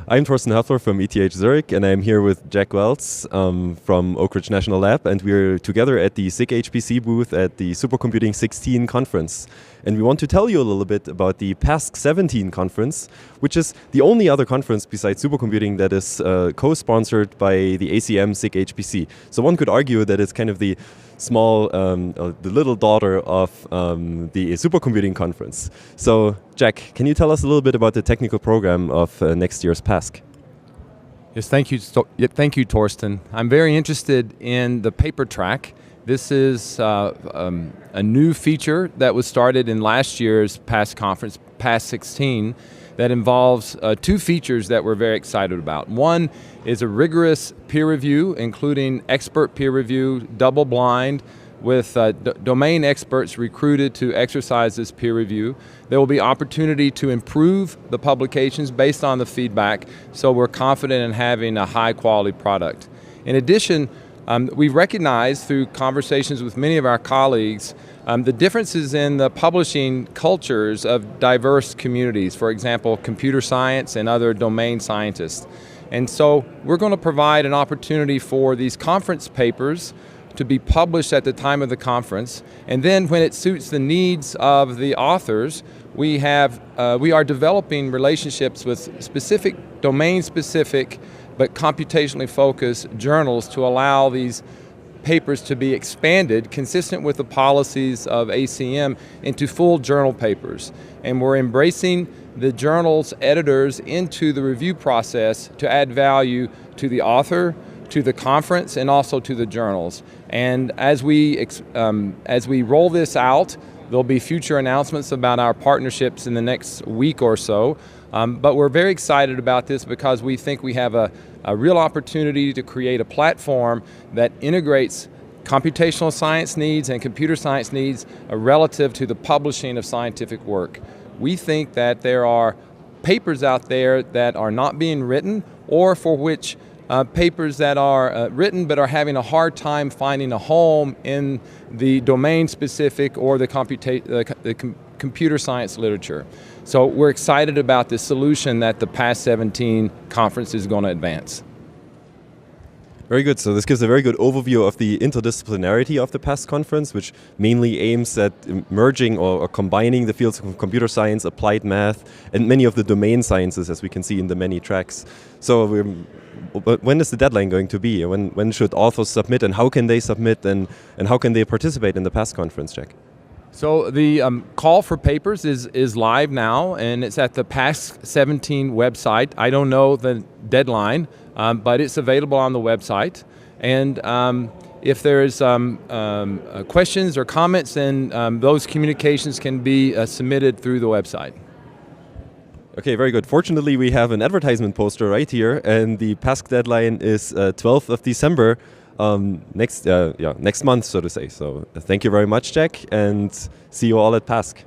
I'm Torsten Hoefler from ETH Zurich, and I'm here with Jack Wells from Oak Ridge National Lab, and we're together at the SIG HPC booth at the Supercomputing 16 conference. And we want to tell you a little bit about the PASC17 conference, which is the only other conference besides supercomputing that is co-sponsored by the ACM SIG HPC. So one could argue that it's kind of the small, the little daughter of the supercomputing conference. So, Jack, can you tell us a little bit about the technical program of next year's PASC? Yes, thank you, Torsten. I'm very interested in the paper track. This is a new feature that was started in last year's PASC conference, PASC17, that involves two features that we're very excited about. One is a rigorous peer review, including expert peer review, double-blind, with domain experts recruited to exercise this peer review. There will be opportunity to improve the publications based on the feedback, so we're confident in having a high-quality product. In addition, we recognize through conversations with many of our colleagues the differences in the publishing cultures of diverse communities, for example, computer science and other domain scientists. And so we're going to provide an opportunity for these conference papers to be published at the time of the conference, and then when it suits the needs of the authors, we are developing relationships with specific, domain-specific, but computationally focused journals to allow these papers to be expanded, consistent with the policies of ACM, into full journal papers. And we're embracing the journal's editors into the review process to add value to the author, to the conference, and also to the journals. And as we roll this out, there'll be future announcements about our partnerships in the next week or so. But we're very excited about this because we think we have a real opportunity to create a platform that integrates computational science needs and computer science needs relative to the publishing of scientific work. We think that there are papers out there that are not being written, or for which papers that are written but are having a hard time finding a home in the domain-specific or the computer science literature. So we're excited about the solution that the PASC17 conference is going to advance. Very good. So this gives a very good overview of the interdisciplinarity of the PASC conference, which mainly aims at merging or combining the fields of computer science, applied math, and many of the domain sciences, as we can see in the many tracks. So when is the deadline going to be? When should authors submit, and how can they submit, and how can they participate in the PASC conference, Jack? So the call for papers is live now, and it's at the PASC17 website. I don't know the deadline, but it's available on the website. And if there's questions or comments, then those communications can be submitted through the website. Okay, very good. Fortunately, we have an advertisement poster right here, and the PASC deadline is 12th of December. Next month, so to say. So thank you very much, Jack, and see you all at PASC.